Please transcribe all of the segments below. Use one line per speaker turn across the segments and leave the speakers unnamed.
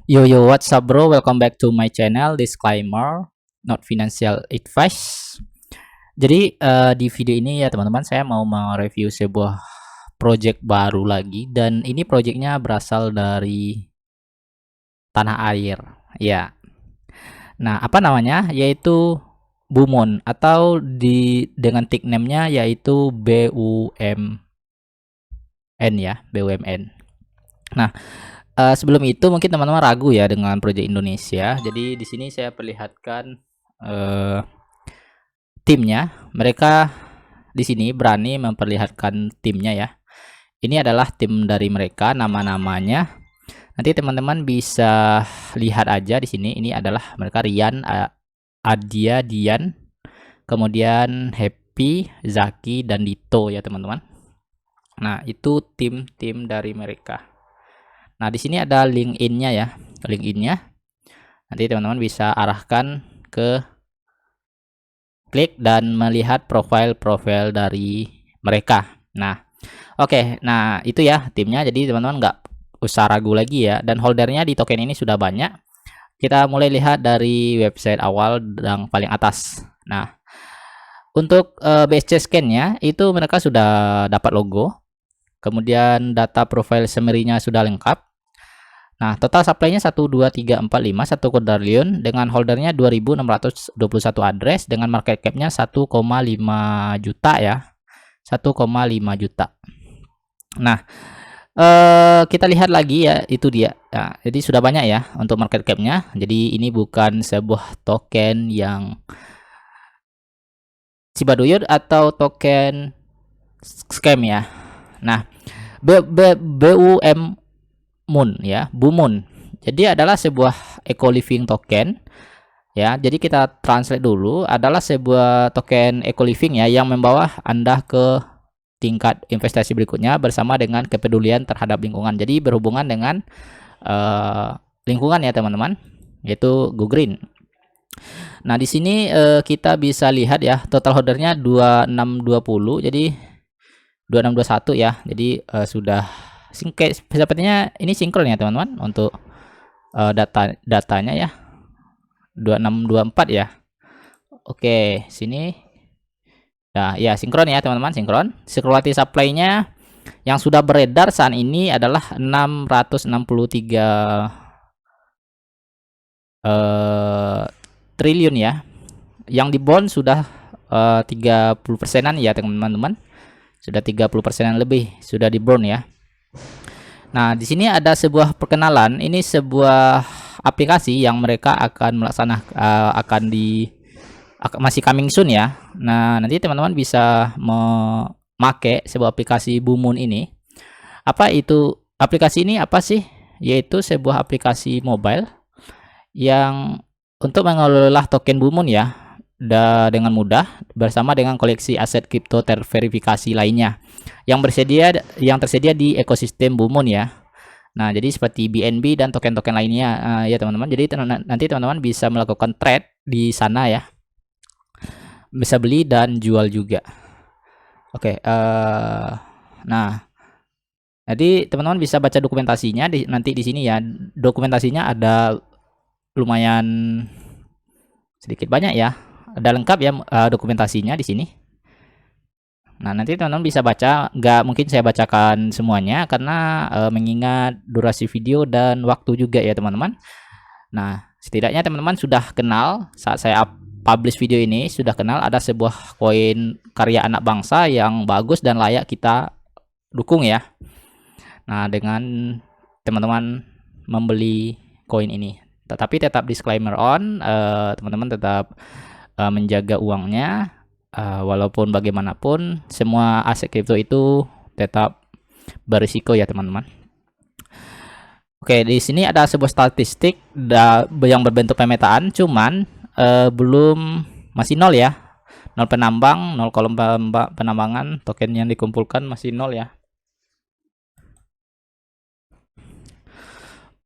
Yo yo, what's up bro? Welcome back to my channel. Disclaimer, not financial advice. Jadi di video ini ya teman-teman, saya mau mereview sebuah project baru lagi, dan ini projectnya berasal dari tanah air. Ya. Nah, apa namanya? Yaitu Bumon, atau dengan nickname-nya yaitu BUMN ya, BUMN. Nah, sebelum itu mungkin teman-teman ragu ya dengan project Indonesia. Jadi di sini saya perlihatkan timnya. Mereka di sini berani memperlihatkan timnya ya. Ini adalah tim dari mereka, nama-namanya. Nanti teman-teman bisa lihat aja di sini. Ini adalah mereka: Rian, Adia, Dian, kemudian Happy, Zaki, dan Dito ya teman-teman. Nah, itu tim-tim dari mereka. Nah, di sini ada LinkedIn-nya ya, LinkedIn-nya. Nanti teman-teman bisa arahkan ke klik dan melihat profil-profil dari mereka. Nah, oke. Nah, itu ya timnya. Jadi teman-teman nggak usah ragu lagi ya. Dan holdernya di token ini sudah banyak. Kita mulai lihat dari website awal yang paling atas. Nah, untuk BSC scan-nya itu mereka sudah dapat logo. Kemudian data profile summary-nya sudah lengkap. Nah, total supply-nya 1, 2, 3, 4, 5, 1 quadrillion dengan holdernya 2621 address dengan market cap-nya 1,5 juta ya. 1,5 juta. Nah, kita lihat lagi ya, itu dia. Nah, jadi sudah banyak ya untuk market cap-nya. Jadi ini bukan sebuah token yang cibaduyut atau token scam ya. Nah, BUM Moon ya, Bumon. Jadi adalah sebuah eco living token ya. Jadi kita translate dulu, adalah sebuah token eco living ya yang membawa Anda ke tingkat investasi berikutnya bersama dengan kepedulian terhadap lingkungan. Jadi berhubungan dengan lingkungan ya teman-teman, yaitu Go Green. Nah, di sini kita bisa lihat ya, total holdernya 2620, jadi 2621 ya. Jadi sudah sepertinya ini sinkron ya teman-teman untuk datanya ya, 2624 ya. Oke, sini nah ya, sinkron ya teman-teman, sinkron. Circulatory supply-nya yang sudah beredar saat ini adalah 664 triliun ya. Yang di bond sudah 30%-an ya teman-teman. Sudah 30%-an lebih sudah di bond ya. Nah, di sini ada sebuah perkenalan. Ini sebuah aplikasi yang mereka akan melaksanakan masih coming soon ya. Nah, nanti teman-teman bisa memakai sebuah aplikasi Bumon ini. Apa itu aplikasi ini? Apa sih? Yaitu sebuah aplikasi mobile yang untuk mengelola token Bumon ya, dengan mudah bersama dengan koleksi aset kripto terverifikasi lainnya yang tersedia di ekosistem Bumon ya. Nah, jadi seperti BNB dan token-token lainnya ya teman-teman. Jadi nanti teman-teman bisa melakukan trade di sana ya. Bisa beli dan jual juga. Oke, nah, jadi teman-teman bisa baca dokumentasinya nanti di sini ya. Dokumentasinya ada lumayan sedikit banyak ya. Ada lengkap ya dokumentasinya di sini. Nah, nanti teman-teman bisa baca. Nggak mungkin saya bacakan semuanya karena mengingat durasi video dan waktu juga ya teman-teman. Nah, setidaknya teman-teman sudah kenal saat saya publish video ini, sudah kenal ada sebuah koin karya anak bangsa yang bagus dan layak kita dukung ya. Nah, dengan teman-teman membeli koin ini. Tetapi tetap disclaimer on, teman-teman tetap menjaga uangnya. Walaupun bagaimanapun semua aset kripto itu tetap berisiko ya teman-teman. Oke, di sini ada sebuah statistik yang berbentuk pemetaan, cuman masih nol ya. Nol penambang, nol kolom penambangan, token yang dikumpulkan masih nol ya.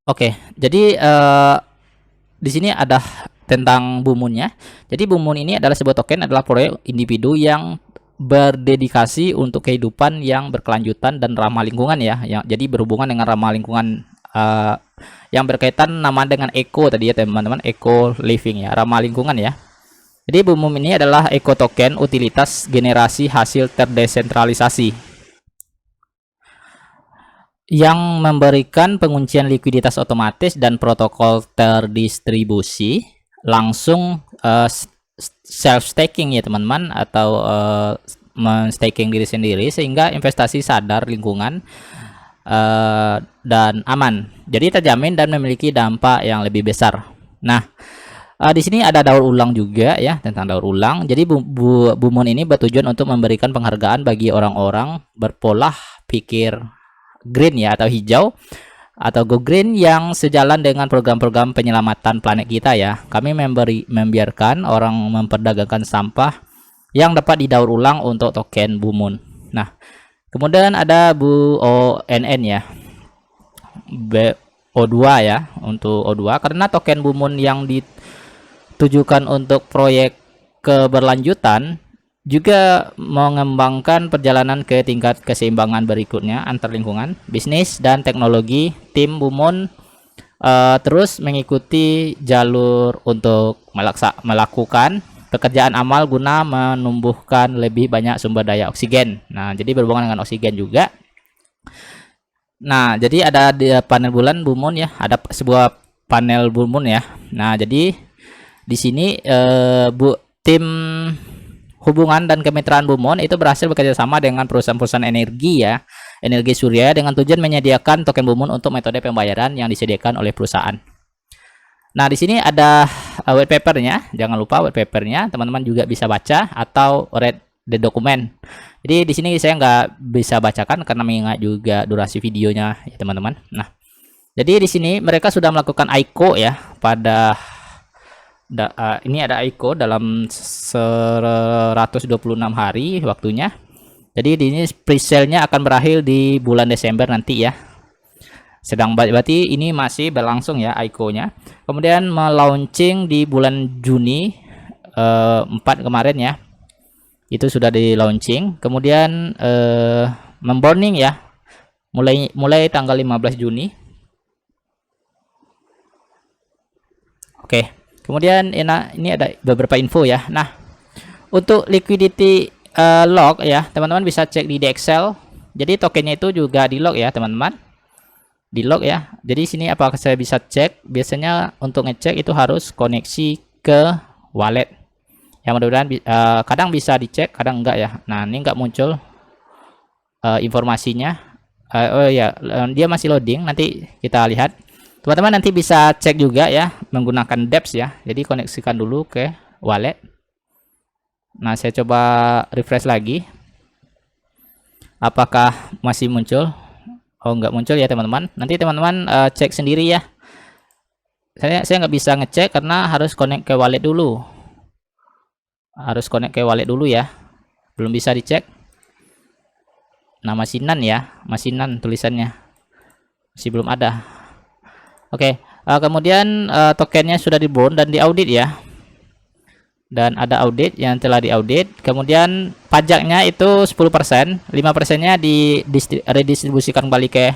Oke, jadi di sini ada tentang Bumonnya. Jadi Bumon ini adalah sebuah token, adalah proyek individu yang berdedikasi untuk kehidupan yang berkelanjutan dan ramah lingkungan ya. Jadi berhubungan dengan ramah lingkungan yang berkaitan nama dengan eco tadi ya teman-teman, eco living ya, ramah lingkungan ya. Jadi BUMUM ini adalah eco token utilitas generasi hasil terdesentralisasi yang memberikan penguncian likuiditas otomatis dan protokol terdistribusi langsung self staking ya teman-teman, atau men-staking diri sendiri sehingga investasi sadar lingkungan dan aman. Jadi terjamin dan memiliki dampak yang lebih besar. Nah, di sini ada daur ulang juga ya, tentang daur ulang. Jadi BUMUN ini bertujuan untuk memberikan penghargaan bagi orang-orang berpola pikir green ya, atau hijau atau go green yang sejalan dengan program-program penyelamatan planet kita ya. Kami membiarkan orang memperdagangkan sampah yang dapat didaur ulang untuk token BUMUN. Nah, kemudian ada BUONN ya, O2 ya, untuk O2 karena token BUMUN yang ditujukan untuk proyek keberlanjutan juga mengembangkan perjalanan ke tingkat keseimbangan berikutnya antar lingkungan, bisnis dan teknologi. Tim BUMUN terus mengikuti jalur untuk melakukan pekerjaan amal guna menumbuhkan lebih banyak sumber daya oksigen. Nah, jadi berhubungan dengan oksigen juga. Nah, jadi ada di panel bulan BUMUN ya, ada sebuah panel BUMUN ya. Nah, jadi di sini tim hubungan dan kemitraan BUMUN itu berhasil bekerja sama dengan perusahaan-perusahaan energi ya, energi surya, dengan tujuan menyediakan token BUMUN untuk metode pembayaran yang disediakan oleh perusahaan. Nah, di sini ada white papernya, jangan lupa white papernya, teman-teman juga bisa baca atau read the document. Jadi di sini saya nggak bisa bacakan karena mengingat juga durasi videonya ya teman-teman. Nah, jadi di sini mereka sudah melakukan ICO ya pada ini ada ICO dalam 126 hari waktunya. Jadi ini presale-nya akan berakhir di bulan Desember nanti ya. Sedang berarti ini masih berlangsung ya ICO-nya. Kemudian melaunching di bulan Juni 4 kemarin ya. Itu sudah di launching. Kemudian memburning ya. Mulai tanggal 15 Juni. Oke. Kemudian ini ada beberapa info ya. Nah, untuk liquidity log ya, teman-teman bisa cek di Excel. Jadi tokennya itu juga di log ya, teman-teman. Di log ya. Jadi sini apakah saya bisa cek? Biasanya untuk ngecek itu harus koneksi ke wallet. Yang mudah-mudahan kadang bisa dicek, kadang enggak ya. Nah, ini enggak muncul informasinya. Oh ya, dia masih loading. Nanti kita lihat. Teman-teman nanti bisa cek juga ya menggunakan dApps ya. Jadi koneksikan dulu ke wallet. Nah, saya coba refresh lagi. Apakah masih muncul? Oh, nggak muncul ya teman-teman. Nanti teman-teman cek sendiri ya. Saya nggak bisa ngecek karena harus connect ke wallet dulu. Harus connect ke wallet dulu ya. Belum bisa dicek. Nah, masih none ya. Masih none tulisannya. Masih belum ada. Oke, kemudian tokennya sudah di-burn dan diaudit ya. Dan ada audit yang telah diaudit. Kemudian pajaknya itu 10%, 5%-nya redistribusikan kembali ke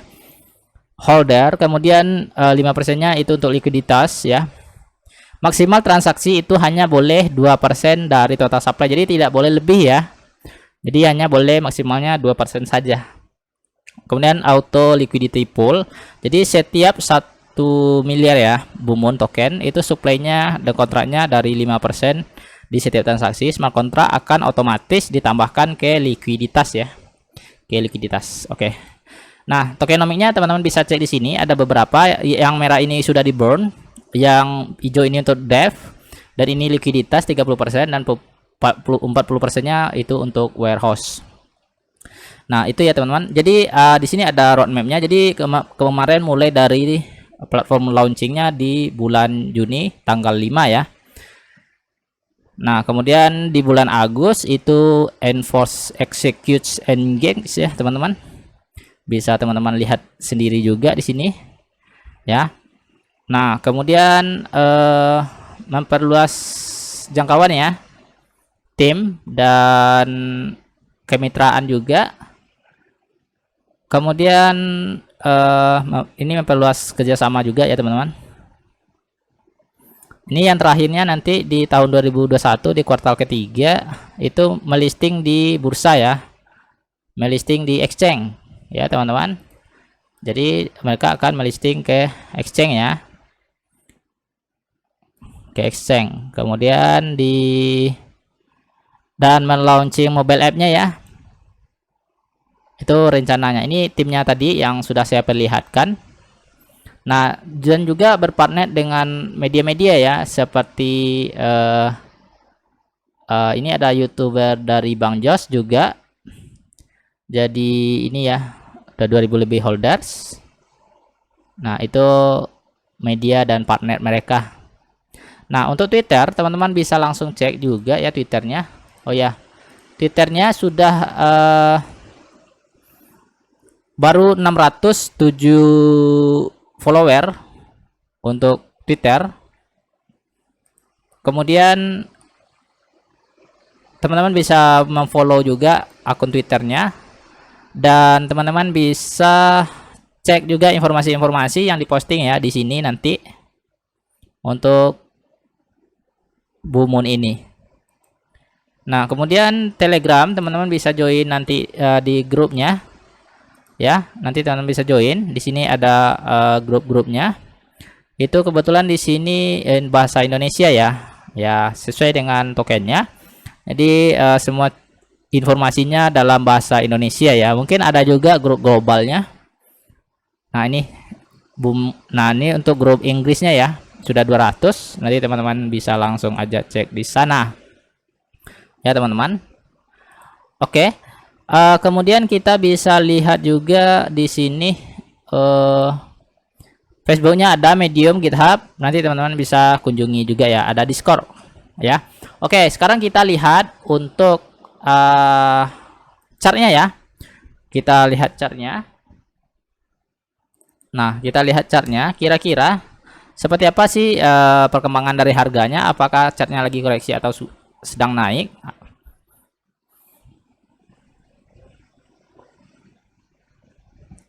holder. Kemudian 5%-nya itu untuk likuiditas ya. Maksimal transaksi itu hanya boleh 2% dari total supply. Jadi tidak boleh lebih ya. Jadi hanya boleh maksimalnya 2% saja. Kemudian auto liquidity pool. Jadi setiap 1 miliar ya BUMUN token itu supply-nya dan kontraknya dari 5% di setiap transaksi. Smart contract akan otomatis ditambahkan ke likuiditas ya. Ke likuiditas. Oke. Nah, tokenomics-nya teman-teman bisa cek di sini, ada beberapa. Yang merah ini sudah di burn, yang hijau ini untuk dev, dan ini likuiditas 30% dan 40%-nya itu untuk warehouse. Nah, itu ya teman-teman. Jadi di sini ada roadmap-nya. Jadi kemarin mulai dari platform launchingnya di bulan Juni tanggal 5 ya. Nah, kemudian di bulan Agustus itu enforce, executes, engage ya teman-teman. Bisa teman-teman lihat sendiri juga di sini ya. Nah, kemudian memperluas jangkauan ya, tim dan kemitraan juga. Kemudian ini memperluas kerjasama juga ya teman-teman. Ini yang terakhirnya nanti di tahun 2021 di kuartal ketiga itu melisting di bursa ya, melisting di exchange ya teman-teman. Jadi mereka akan melisting ke exchange ya, ke exchange. Kemudian dan melaunching mobile app-nya ya. Itu rencananya. Ini timnya tadi yang sudah saya perlihatkan. Nah, dan juga berpartner dengan media-media ya, seperti ini ada YouTuber dari Bang Jos juga. Jadi ini ya, ada 2000 lebih holders. Nah, itu media dan partner mereka. Nah, untuk Twitter, teman-teman bisa langsung cek juga ya Twitternya. Oh ya, Twitternya sudah baru 607 follower untuk Twitter. Kemudian teman-teman bisa memfollow juga akun Twitternya, dan teman-teman bisa cek juga informasi-informasi yang diposting ya di sini nanti untuk Blue Moon ini. Nah, kemudian Telegram teman-teman bisa join nanti di grupnya ya. Nanti teman-teman bisa join. Di sini ada grup-grupnya. Itu kebetulan di sini bahasa Indonesia ya. Ya, sesuai dengan tokennya. Jadi semua informasinya dalam bahasa Indonesia ya. Mungkin ada juga grup globalnya. Nah, ini untuk grup Inggrisnya ya. Sudah 200. Nanti teman-teman bisa langsung aja cek di sana. Ya, teman-teman. Oke. Kemudian kita bisa lihat juga di sini Facebooknya ada, Medium, GitHub. Nanti teman-teman bisa kunjungi juga ya. Ada Discord ya. Oke, sekarang kita lihat untuk chartnya ya. Kita lihat chartnya. Nah, kita lihat chartnya. Kira-kira seperti apa sih perkembangan dari harganya? Apakah chartnya lagi koreksi atau sedang naik?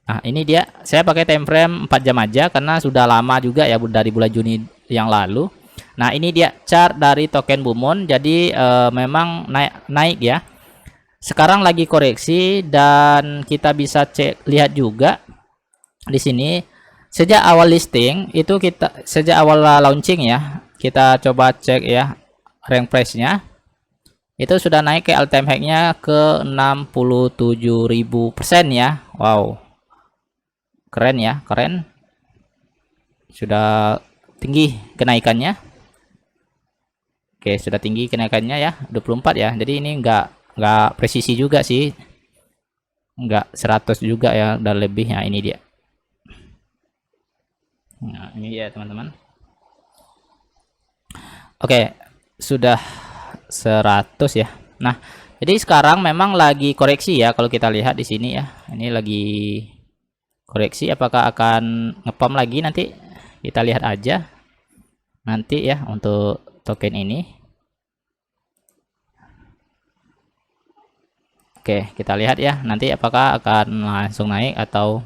Nah, ini dia. Saya pakai time frame 4 jam aja karena sudah lama juga ya, dari bulan Juni yang lalu. Nah, ini dia chart dari token Blue Moon. Jadi memang naik ya. Sekarang lagi koreksi, dan kita bisa lihat juga di sini sejak awal listing itu, sejak awal launching ya, kita coba cek ya rank price-nya. Itu sudah naik ke all time high-nya ke 67.000% ya. Wow. Keren ya, keren. Sudah tinggi kenaikannya. Oke, sudah tinggi kenaikannya ya, 24 ya. Jadi ini enggak presisi juga sih. Enggak 100 juga ya, dan lebih. Nah, ini dia. Nah, ini dia teman-teman. Oke, sudah 100 ya. Nah, jadi sekarang memang lagi koreksi ya, kalau kita lihat di sini ya. Ini lagi koreksi. Apakah akan ngepump lagi nanti? Kita lihat aja nanti ya untuk token ini. Oke, kita lihat ya nanti apakah akan langsung naik atau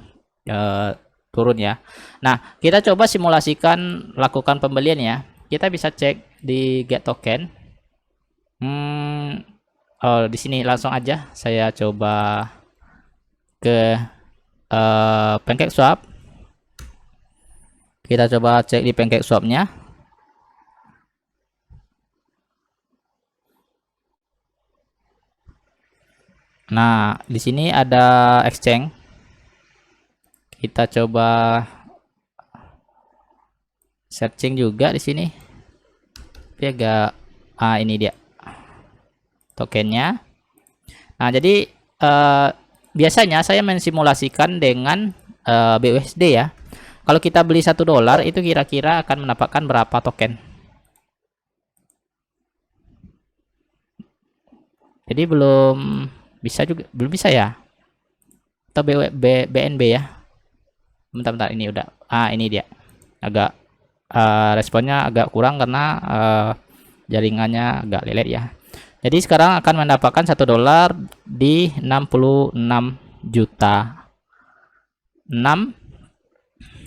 turun ya. Nah, kita coba simulasikan lakukan pembelian ya. Kita bisa cek di get token. Oh, di sini langsung aja saya coba ke PancakeSwap. Kita coba cek di PancakeSwap-nya. Nah, di sini ada exchange. Kita coba searching juga di sini. Tapi agak ini dia tokennya. Nah, jadi biasanya saya mensimulasikan dengan BUSD ya. Kalau kita beli $1 itu kira-kira akan mendapatkan berapa token. Jadi belum bisa ya. Atau BNB ya. Bentar, ini udah. Ini dia. Agak responnya agak kurang karena jaringannya agak lelet ya. Jadi sekarang akan mendapatkan $1 di 66 juta. 6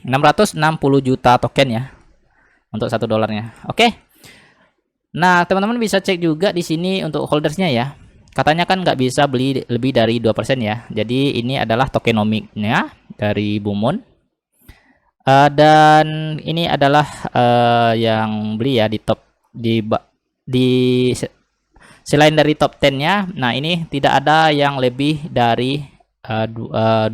660 juta token ya untuk $1. Oke. Nah, teman-teman bisa cek juga di sini untuk holdersnya ya. Katanya kan nggak bisa beli lebih dari 2% ya. Jadi ini adalah tokenomicnya dari Bumoon. Dan ini adalah yang beli ya di top di selain dari top 10-nya. Nah, ini tidak ada yang lebih dari 2%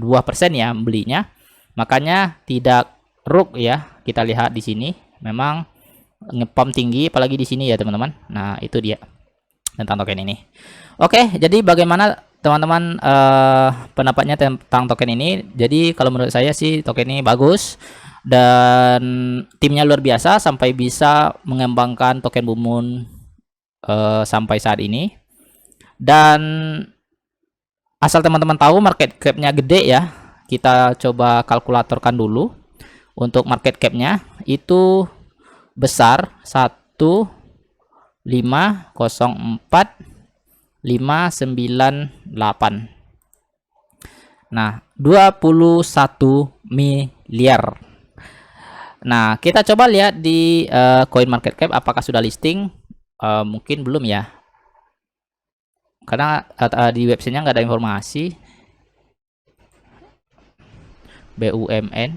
ya belinya. Makanya tidak rug ya. Kita lihat di sini memang ngepump tinggi apalagi di sini ya teman-teman. Nah, itu dia tentang token ini. Oke, jadi bagaimana teman-teman pendapatnya tentang token ini? Jadi kalau menurut saya sih token ini bagus dan timnya luar biasa sampai bisa mengembangkan token Bumoon sampai saat ini. Dan asal teman-teman tahu market cap-nya gede ya, kita coba kalkulatorkan dulu. Untuk market cap-nya itu besar 1.504.598. Nah, 21 miliar. Nah, kita coba lihat di coin market cap apakah sudah listing. Mungkin belum ya, karena di websitenya nggak ada informasi. BUMN,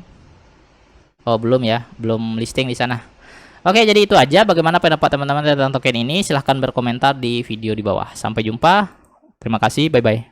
oh belum ya, belum listing di sana. Oke, jadi itu aja bagaimana pendapat teman-teman tentang token ini. Silahkan berkomentar di video di bawah. Sampai jumpa, terima kasih, bye bye.